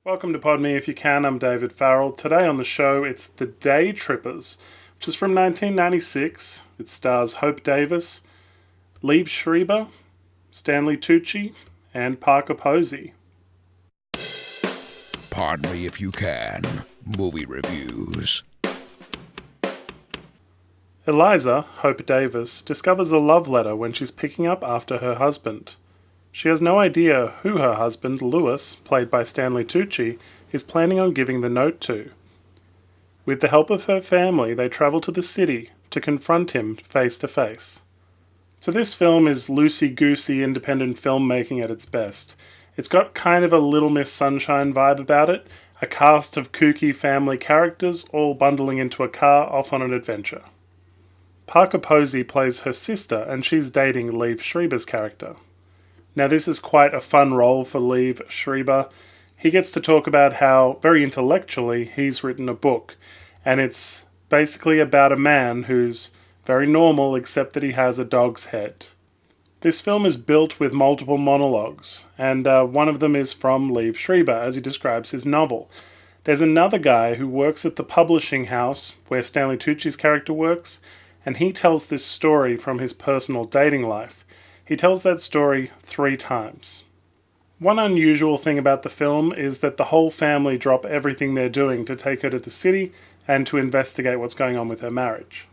Welcome to Pod Me If You Can, I'm David Farrell. Today on the show it's The Daytrippers, which is from 1996. It stars Hope Davis, Liev Schreiber, Stanley Tucci, and Parker Posey. Pardon Me If You Can, movie reviews. Eliza, Hope Davis, discovers a love letter when she's picking up after her husband. She has no idea who her husband, Lewis, played by Stanley Tucci, is planning on giving the note to. With the help of her family, they travel to the city to confront him face to face. So this film is loosey-goosey independent filmmaking at its best. It's got kind of a Little Miss Sunshine vibe about it, a cast of kooky family characters all bundling into a car off on an adventure. Parker Posey plays her sister, and she's dating Liev Schreiber's character. Now this is quite a fun role for Liev Schreiber. He gets to talk about how, very intellectually, he's written a book, and it's basically about a man who's very normal except that he has a dog's head. This film is built with multiple monologues, and one of them is from Liev Schreiber as he describes his novel. There's another guy who works at the publishing house where Stanley Tucci's character works, and he tells this story from his personal dating life. He tells that story 3 times. One unusual thing about the film is that the whole family drop everything they're doing to take her to the city and to investigate what's going on with her marriage.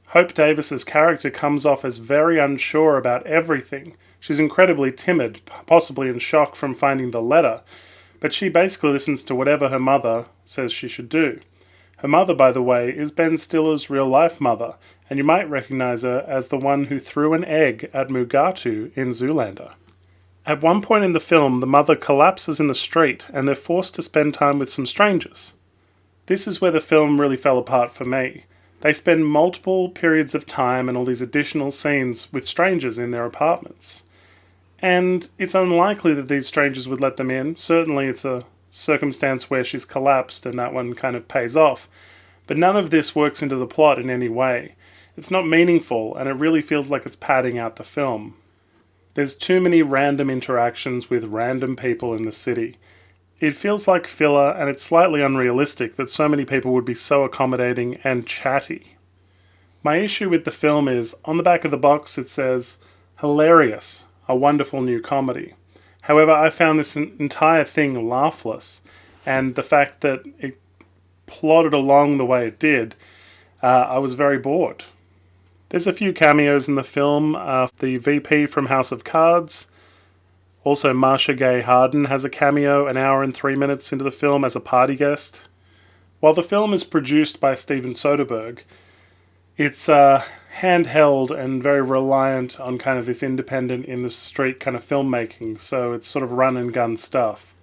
Hope Davis's character comes off as very unsure about everything. She's incredibly timid, possibly in shock from finding the letter, but she basically listens to whatever her mother says she should do. Her mother, by the way, is Ben Stiller's real-life mother, and you might recognize her as the one who threw an egg at Mugatu in Zoolander. At one point in the film, the mother collapses in the street, and they're forced to spend time with some strangers. This is where the film really fell apart for me. They spend multiple periods of time and all these additional scenes with strangers in their apartments. And it's unlikely that these strangers would let them in. Certainly it's a circumstance where she's collapsed and that one kind of pays off. But none of this works into the plot in any way. It's not meaningful, and it really feels like it's padding out the film. There's too many random interactions with random people in the city. It feels like filler, and it's slightly unrealistic that so many people would be so accommodating and chatty. My issue with the film is, on the back of the box it says, "Hilarious, a wonderful new comedy." However, I found this entire thing laughless, and the fact that it plodded along the way it did, I was very bored. There's a few cameos in the film. The VP from House of Cards. Also, Marcia Gay Harden has a cameo an hour and 3 minutes into the film as a party guest. While the film is produced by Steven Soderbergh, it's handheld and very reliant on kind of this independent, in-the-street kind of filmmaking, so it's sort of run-and-gun stuff.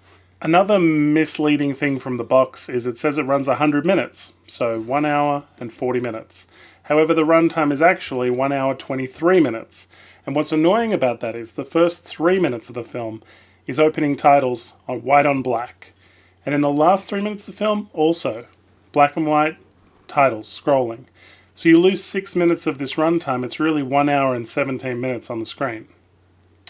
Another misleading thing from the box is it says it runs 100 minutes, so 1 hour and 40 minutes. However, the runtime is actually 1 hour 23 minutes. And what's annoying about that is the first 3 minutes of the film is opening titles on white on black. And in the last 3 minutes of the film, also black and white titles scrolling. So you lose 6 minutes of this runtime. It's really 1 hour and 17 minutes on the screen.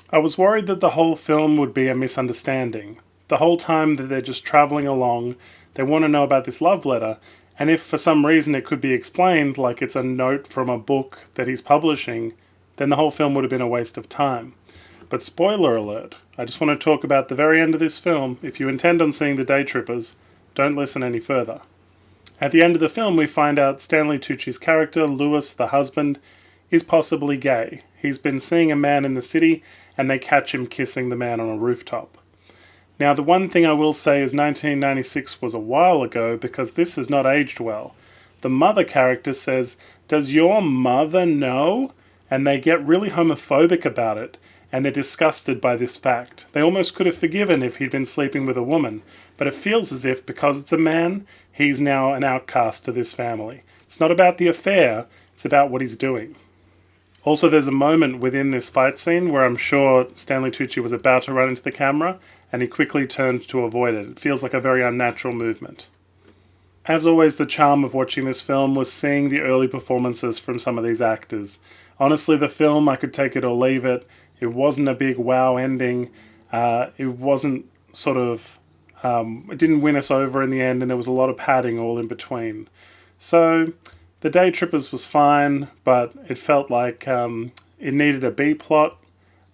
I was worried that the whole film would be a misunderstanding. The whole time that they're just traveling along, they want to know about this love letter, and if for some reason it could be explained, like it's a note from a book that he's publishing, then the whole film would have been a waste of time. But spoiler alert, I just want to talk about the very end of this film. If you intend on seeing The Daytrippers, don't listen any further. At the end of the film, we find out Stanley Tucci's character, Lewis, the husband, is possibly gay. He's been seeing a man in the city, and they catch him kissing the man on a rooftop. Now, the one thing I will say is 1996 was a while ago because this has not aged well. The mother character says, "Does your mother know?" And they get really homophobic about it, and they're disgusted by this fact. They almost could have forgiven if he'd been sleeping with a woman, but it feels as if, because it's a man, he's now an outcast to this family. It's not about the affair, it's about what he's doing. Also, there's a moment within this fight scene where I'm sure Stanley Tucci was about to run into the camera, and he quickly turned to avoid it. It feels like a very unnatural movement. As always, the charm of watching this film was seeing the early performances from some of these actors. Honestly, the film, I could take it or leave it. It wasn't a big wow ending. It wasn't sort of It didn't win us over in the end, and there was a lot of padding all in between. So the Daytrippers was fine, but it felt like it needed a B plot.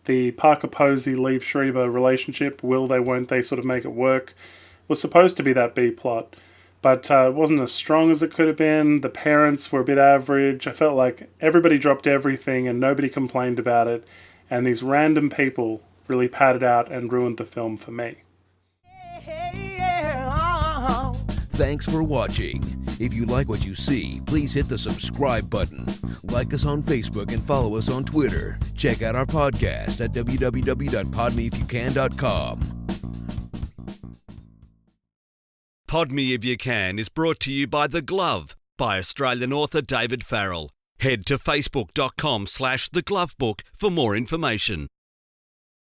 The Parker Posey, Liev Schreiber relationship, will they, won't they, sort of make it work, was supposed to be that B plot. But it wasn't as strong as it could have been. The parents were a bit average. I felt like everybody dropped everything and nobody complained about it. And these random people really padded out and ruined the film for me. Thanks for watching. If you like what you see, please hit the subscribe button. Like us on Facebook and follow us on Twitter. Check out our podcast at www.podmeifyoucan.com. Pod Me If You Can is brought to you by The Glove by Australian author David Farrell. Head to facebook.com/theglovebook for more information.